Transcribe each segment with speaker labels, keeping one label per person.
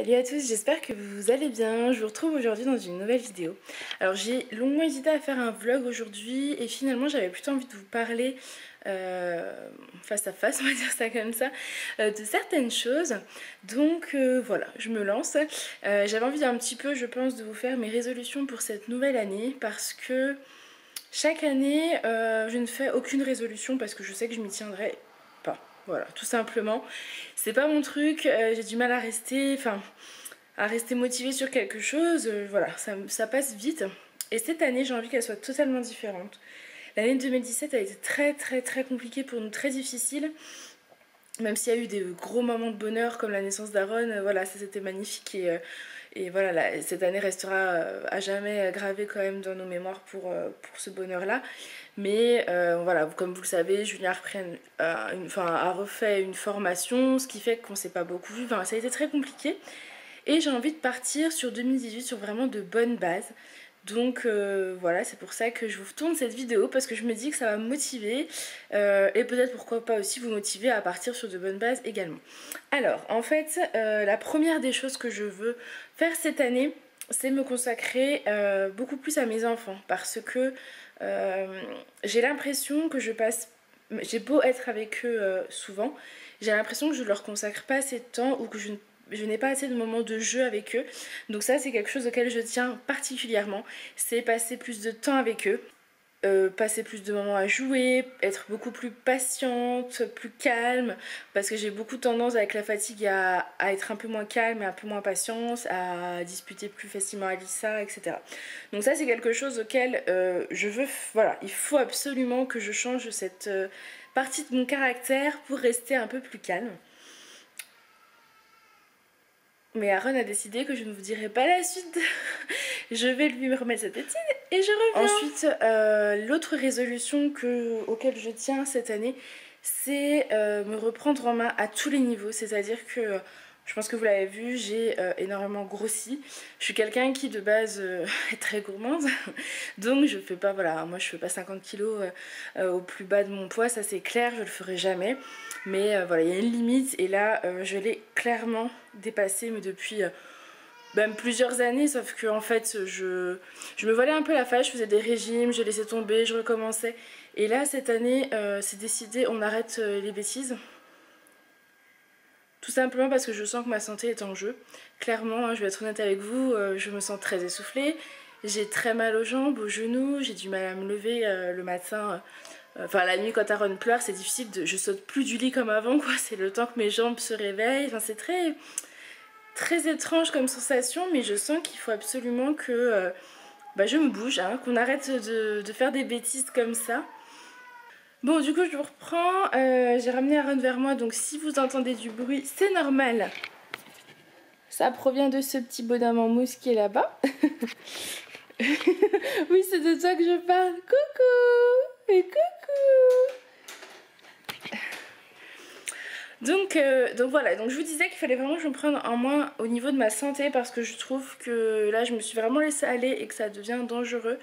Speaker 1: Salut à tous, j'espère que vous allez bien. Je vous retrouve aujourd'hui dans une nouvelle vidéo. Alors j'ai longuement hésité à faire un vlog aujourd'hui et finalement j'avais plutôt envie de vous parler face à face, on va dire ça comme ça, de certaines choses. Donc voilà, je me lance. J'avais envie un petit peu, je pense, de vous faire mes résolutions pour cette nouvelle année parce que chaque année je ne fais aucune résolution parce que je sais que je m'y tiendrai pas. Voilà, tout simplement. C'est pas mon truc, j'ai du mal à rester motivée sur quelque chose. Voilà, ça passe vite. Et cette année, j'ai envie qu'elle soit totalement différente. L'année 2017 a été très compliquée pour nous, très difficile. Même s'il y a eu des gros moments de bonheur comme la naissance d'Aaron, voilà, ça c'était magnifique et voilà, cette année restera à jamais gravée quand même dans nos mémoires pour ce bonheur-là. Mais voilà, comme vous le savez, Julien a refait une formation, ce qui fait qu'on ne s'est pas beaucoup vu. Enfin, ça a été très compliqué. Et j'ai envie de partir sur 2018 sur vraiment de bonnes bases. Donc voilà, c'est pour ça que je vous tourne cette vidéo parce que je me dis que ça va me motiver et peut-être pourquoi pas aussi vous motiver à partir sur de bonnes bases également. Alors en fait, la première des choses que je veux faire cette année, c'est me consacrer beaucoup plus à mes enfants parce que j'ai l'impression que j'ai beau être avec eux souvent, j'ai l'impression que je leur consacre pas assez de temps ou que je n'ai pas assez de moments de jeu avec eux. Donc ça c'est quelque chose auquel je tiens particulièrement, c'est passer plus de temps avec eux, passer plus de moments à jouer, être beaucoup plus patiente, plus calme, parce que j'ai beaucoup tendance avec la fatigue à être un peu moins calme et un peu moins patiente, à disputer plus facilement Alissa, etc. Donc ça c'est quelque chose auquel voilà, il faut absolument que je change cette partie de mon caractère pour rester un peu plus calme. Mais Aaron a décidé que je ne vous dirai pas la suite. Je vais lui remettre sa tétine et je reviens. Ensuite, l'autre résolution auquel je tiens cette année, c'est me reprendre en main à tous les niveaux. C'est-à-dire que, je pense que vous l'avez vu, j'ai énormément grossi. Je suis quelqu'un qui de base est très gourmande. Donc je fais pas, voilà, moi je fais pas 50 kilos au plus bas de mon poids, ça c'est clair, je le ferai jamais. Mais voilà, il y a une limite et là je l'ai clairement dépassée, mais depuis même plusieurs années, sauf que en fait je me voilais un peu la face, je faisais des régimes, je laissais tomber, je recommençais. Et là cette année c'est décidé, on arrête les bêtises. Tout simplement parce que je sens que ma santé est en jeu. Clairement, hein, je vais être honnête avec vous, je me sens très essoufflée. J'ai très mal aux jambes, aux genoux, j'ai du mal à me lever le matin. Enfin la nuit quand Aaron pleure c'est difficile, je saute plus du lit comme avant quoi, c'est le temps que mes jambes se réveillent, enfin, c'est très étrange comme sensation, mais je sens qu'il faut absolument que je me bouge, hein, qu'on arrête de faire des bêtises comme ça. Bon du coup je vous reprends, j'ai ramené Aaron vers moi, donc si vous entendez du bruit c'est normal. Ça provient de ce petit bonhomme en mousse qui est là-bas. Oui c'est de toi que je parle, coucou et coucou. Donc voilà, donc je vous disais qu'il fallait vraiment que je me prenne en main au niveau de ma santé parce que je trouve que là je me suis vraiment laissée aller et que ça devient dangereux.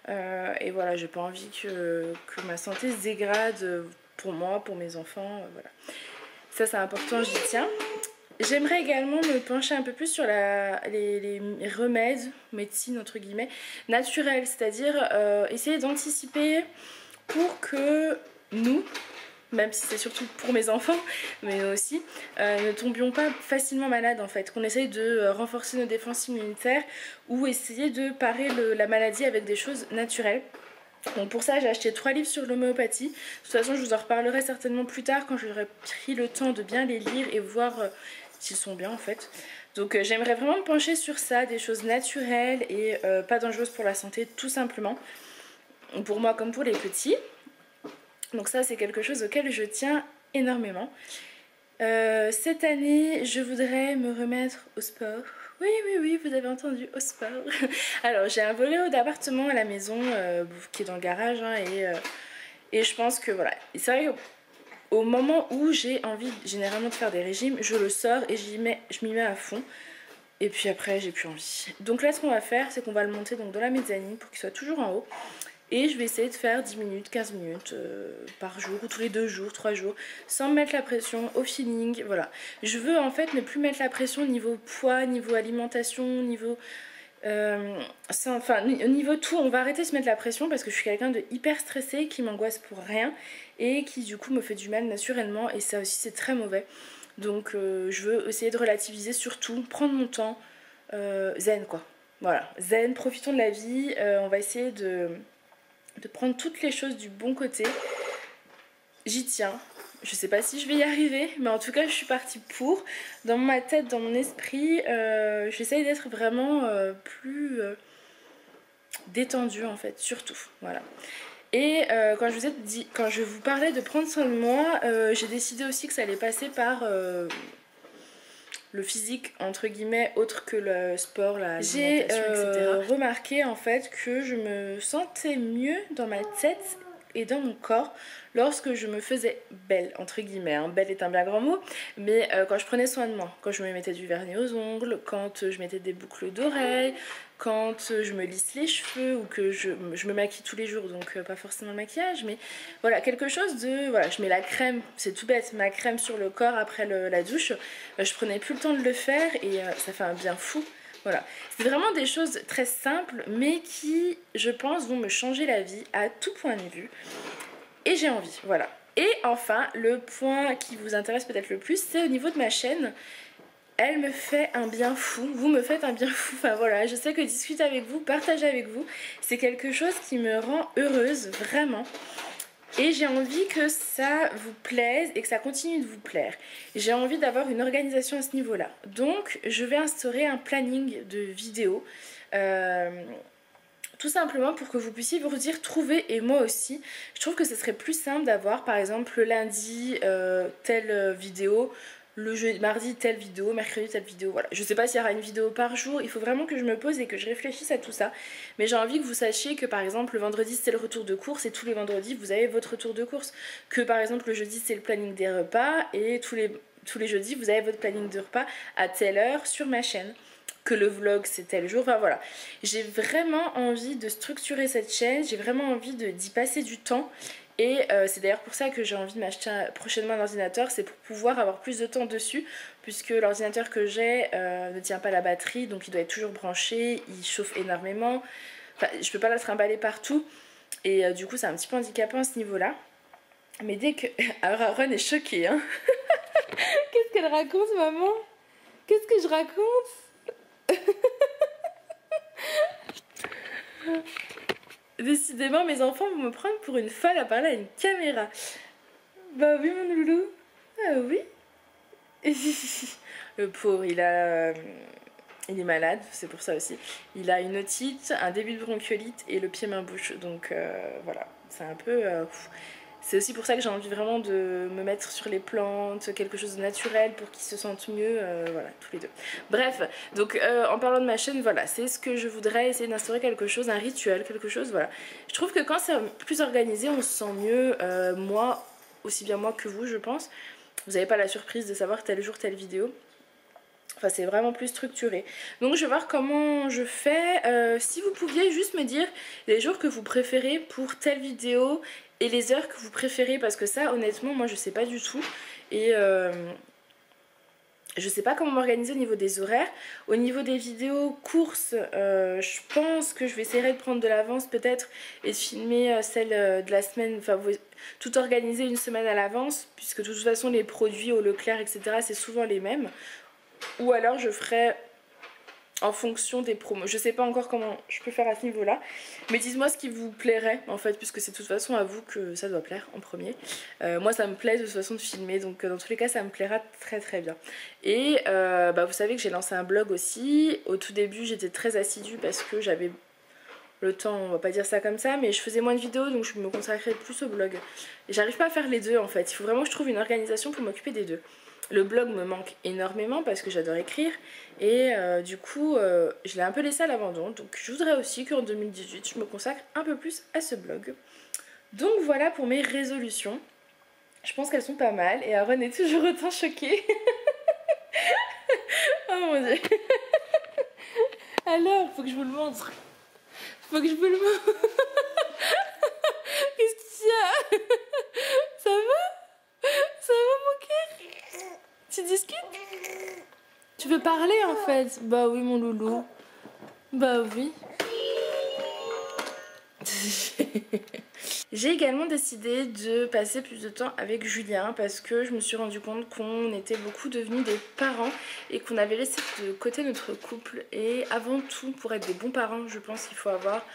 Speaker 1: Et voilà, j'ai pas envie que ma santé se dégrade pour moi, pour mes enfants, voilà. Ça c'est important, j'y tiens. J'aimerais également me pencher un peu plus sur les remèdes, médecine entre guillemets, naturels, c'est-à-dire essayer d'anticiper pour que nous, même si c'est surtout pour mes enfants, mais nous aussi, ne tombions pas facilement malades en fait, qu'on essaye de renforcer nos défenses immunitaires ou essayer de parer la maladie avec des choses naturelles. Donc pour ça j'ai acheté 3 livres sur l'homéopathie. De toute façon je vous en reparlerai certainement plus tard quand j'aurai pris le temps de bien les lire et voir s'ils sont bien en fait. Donc j'aimerais vraiment me pencher sur ça, des choses naturelles et pas dangereuses pour la santé tout simplement, pour moi comme pour les petits. Donc ça c'est quelque chose auquel je tiens énormément. Cette année je voudrais me remettre au sport. Oui, vous avez entendu, au sport. Alors j'ai un voléo d'appartement à la maison qui est dans le garage hein, et je pense que voilà. C'est vrai qu'au moment où j'ai envie généralement de faire des régimes, je le sors et je m'y mets à fond. Et puis après j'ai plus envie. Donc là ce qu'on va faire c'est qu'on va le monter donc dans la mezzanine pour qu'il soit toujours en haut. et je vais essayer de faire 10 minutes, 15 minutes par jour ou tous les 2 jours, 3 jours, sans me mettre la pression, au feeling, voilà. Je veux en fait ne plus mettre la pression niveau poids, niveau alimentation, niveau... enfin, au niveau tout, on va arrêter de se mettre la pression parce que je suis quelqu'un de hyper stressé qui m'angoisse pour rien et qui du coup me fait du mal naturellement, et ça aussi c'est très mauvais. Donc je veux essayer de relativiser, surtout prendre mon temps, zen quoi. Voilà, zen, profitons de la vie, on va essayer de prendre toutes les choses du bon côté. J'y tiens. Je sais pas si je vais y arriver, mais en tout cas je suis partie pour. Dans ma tête, dans mon esprit, j'essaye d'être vraiment plus détendue en fait, surtout. Voilà. Et quand je vous parlais de prendre soin de moi, j'ai décidé aussi que ça allait passer par le physique entre guillemets, autre que le sport, l'alimentation, etc. J'ai remarqué en fait que je me sentais mieux dans ma tête et dans mon corps lorsque je me faisais belle, entre guillemets, hein. Belle est un bien grand mot, mais quand je prenais soin de moi, quand je me mettais du vernis aux ongles, quand je mettais des boucles d'oreilles, quand je me lisse les cheveux, ou que je me maquille tous les jours, donc pas forcément le maquillage, mais voilà, quelque chose de... Voilà, je mets la crème, c'est tout bête, ma crème sur le corps après la douche, je prenais plus le temps de le faire et ça fait un bien fou. Voilà, c'est vraiment des choses très simples mais qui, je pense, vont me changer la vie à tout point de vue. Et j'ai envie, voilà. Et enfin, le point qui vous intéresse peut-être le plus, c'est au niveau de ma chaîne. Elle me fait un bien fou, vous me faites un bien fou, enfin voilà, je sais que discuter avec vous, partager avec vous, c'est quelque chose qui me rend heureuse, vraiment. Et j'ai envie que ça vous plaise et que ça continue de vous plaire. J'ai envie d'avoir une organisation à ce niveau-là. Donc, je vais instaurer un planning de vidéos. Tout simplement pour que vous puissiez vous dire trouver, et moi aussi. Je trouve que ce serait plus simple d'avoir, par exemple, le lundi, telle vidéo, le jeudi, mardi telle vidéo, mercredi telle vidéo, voilà. Je sais pas s'il y aura une vidéo par jour, il faut vraiment que je me pose et que je réfléchisse à tout ça. Mais j'ai envie que vous sachiez que par exemple le vendredi c'est le retour de course et tous les vendredis vous avez votre retour de course. Que par exemple le jeudi c'est le planning des repas et tous les jeudis vous avez votre planning de repas à telle heure sur ma chaîne. Que le vlog c'est tel jour, enfin voilà. J'ai vraiment envie de structurer cette chaîne, j'ai vraiment envie d'y passer du temps. Et c'est d'ailleurs pour ça que j'ai envie de m'acheter prochainement un ordinateur, c'est pour pouvoir avoir plus de temps dessus, puisque l'ordinateur que j'ai ne tient pas la batterie, donc il doit être toujours branché, il chauffe énormément, enfin je peux pas la trimballer partout, et du coup c'est un petit peu handicapant à ce niveau-là. Mais dès que... Alors Aaron est choquée, hein. Qu'est-ce qu'elle raconte, maman? Qu'est-ce que je raconte? Décidément, mes enfants vont me prendre pour une folle à parler à une caméra. Bah oui, mon loulou. Ah oui. Le pauvre, il est malade, c'est pour ça aussi. Il a une otite, un début de bronchiolite et le pied-main-bouche. Donc voilà, c'est un peu... c'est aussi pour ça que j'ai envie vraiment de me mettre sur les plantes, quelque chose de naturel pour qu'ils se sentent mieux, voilà, tous les deux. Bref, donc en parlant de ma chaîne, voilà, c'est ce que je voudrais essayer d'instaurer, quelque chose, un rituel, quelque chose, voilà. Je trouve que quand c'est plus organisé, on se sent mieux, moi, aussi bien moi que vous, je pense. Vous n'avez pas la surprise de savoir tel jour, telle vidéo. Enfin, c'est vraiment plus structuré. Donc je vais voir comment je fais. Si vous pouviez juste me dire les jours que vous préférez pour telle vidéo et les heures que vous préférez, parce que ça honnêtement moi je sais pas du tout. Et je sais pas comment m'organiser au niveau des horaires. Au niveau des vidéos courses, je pense que je vais essayer de prendre de l'avance peut-être et de filmer celle de la semaine, enfin tout organiser une semaine à l'avance, puisque de toute façon les produits au Leclerc etc c'est souvent les mêmes. Ou alors je ferai en fonction des promos. Je sais pas encore comment je peux faire à ce niveau là, mais dites-moi ce qui vous plairait en fait, puisque c'est de toute façon à vous que ça doit plaire en premier. Moi ça me plaît de toute façon de filmer, donc dans tous les cas ça me plaira très très bien. Et vous savez que j'ai lancé un blog aussi. Au tout début j'étais très assidue parce que j'avais le temps, on va pas dire ça comme ça, mais je faisais moins de vidéos donc je me consacrais plus au blog. Et j'arrive pas à faire les deux en fait, il faut vraiment que je trouve une organisation pour m'occuper des deux. Le blog me manque énormément parce que j'adore écrire et du coup je l'ai un peu laissé à l'abandon, donc je voudrais aussi qu'en 2018 je me consacre un peu plus à ce blog. Donc voilà pour mes résolutions, je pense qu'elles sont pas mal et Aaron est toujours autant choqué. Oh mon dieu. Alors faut que je vous le montre, faut que je vous le montre. Julia. Ça va? Ça va mon cœur? Tu discutes? Tu veux parler en fait? Bah oui mon loulou. Bah oui. J'ai également décidé de passer plus de temps avec Julien parce que je me suis rendu compte qu'on était beaucoup devenus des parents et qu'on avait laissé de côté notre couple. Et avant tout, pour être des bons parents, je pense qu'il faut avoir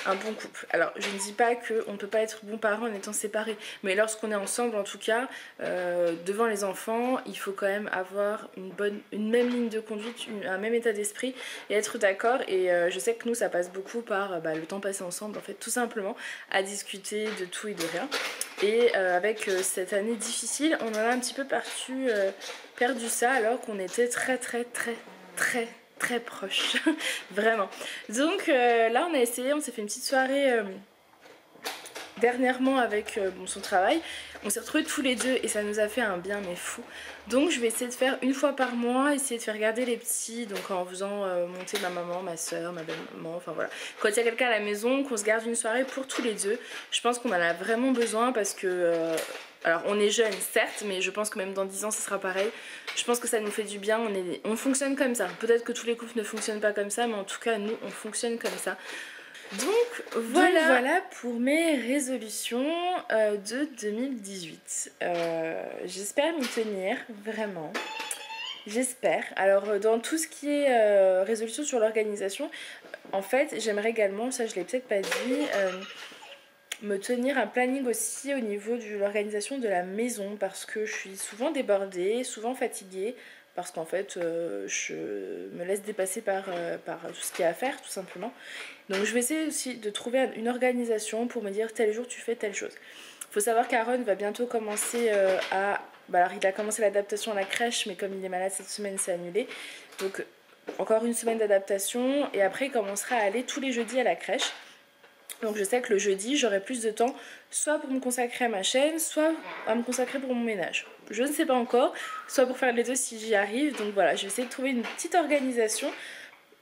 Speaker 1: un bon couple. Alors je ne dis pas qu'on ne peut pas être bon parent en étant séparés, mais lorsqu'on est ensemble en tout cas, devant les enfants, il faut quand même avoir une même ligne de conduite, un même état d'esprit et être d'accord. Et je sais que nous ça passe beaucoup par le temps passé ensemble en fait, tout simplement à discuter de tout et de rien. Et avec cette année difficile, on en a un petit peu perdu ça alors qu'on était très proches. Vraiment. Donc là on a essayé, on s'est fait une petite soirée dernièrement avec son travail. On s'est retrouvés tous les deux et ça nous a fait un bien mais fou. Donc je vais essayer de faire une fois par mois, essayer de faire regarder les petits, donc en faisant monter ma maman, ma soeur, ma belle-maman, enfin voilà. Quand il y a quelqu'un à la maison, qu'on se garde une soirée pour tous les deux, je pense qu'on en a vraiment besoin parce que... alors on est jeunes certes, mais je pense que même dans 10 ans ce sera pareil. Je pense que ça nous fait du bien, on fonctionne comme ça. Peut-être que tous les couples ne fonctionnent pas comme ça, mais en tout cas nous on fonctionne comme ça. Donc voilà pour mes résolutions de 2018. J'espère m'y tenir, vraiment. J'espère. Alors dans tout ce qui est résolution sur l'organisation, en fait j'aimerais également, ça je l'ai peut-être pas dit, me tenir un planning aussi au niveau de l'organisation de la maison parce que je suis souvent débordée, souvent fatiguée. Parce qu'en fait, je me laisse dépasser par tout ce qu'il y a à faire, tout simplement. Donc je vais essayer aussi de trouver une organisation pour me dire tel jour tu fais telle chose. Il faut savoir qu'Aaron va bientôt commencer alors il a commencé l'adaptation à la crèche, mais comme il est malade cette semaine, c'est annulé. Donc encore une semaine d'adaptation et après il commencera à aller tous les jeudis à la crèche. Donc je sais que le jeudi, j'aurai plus de temps, soit pour me consacrer à ma chaîne, soit à me consacrer pour mon ménage. Je ne sais pas encore, soit pour faire les deux si j'y arrive. Donc voilà, je vais essayer de trouver une petite organisation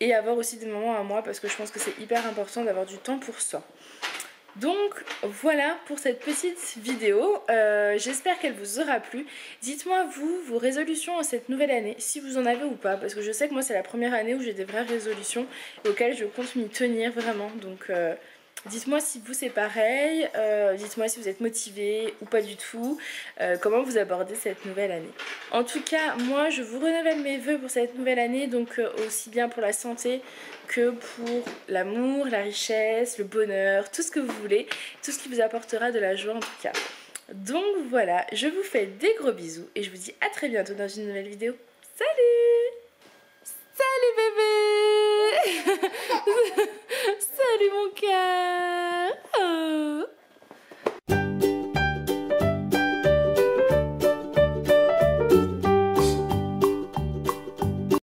Speaker 1: et avoir aussi des moments à moi parce que je pense que c'est hyper important d'avoir du temps pour soi. Donc voilà pour cette petite vidéo, j'espère qu'elle vous aura plu. Dites-moi vous, vos résolutions en cette nouvelle année, si vous en avez ou pas, parce que je sais que moi c'est la première année où j'ai des vraies résolutions auxquelles je compte m'y tenir vraiment. Donc dites-moi si vous c'est pareil, dites-moi si vous êtes motivé ou pas du tout, comment vous abordez cette nouvelle année. En tout cas, moi je vous renouvelle mes vœux pour cette nouvelle année, donc aussi bien pour la santé que pour l'amour, la richesse, le bonheur, tout ce que vous voulez, tout ce qui vous apportera de la joie en tout cas. Donc voilà, je vous fais des gros bisous et je vous dis à très bientôt dans une nouvelle vidéo. Salut!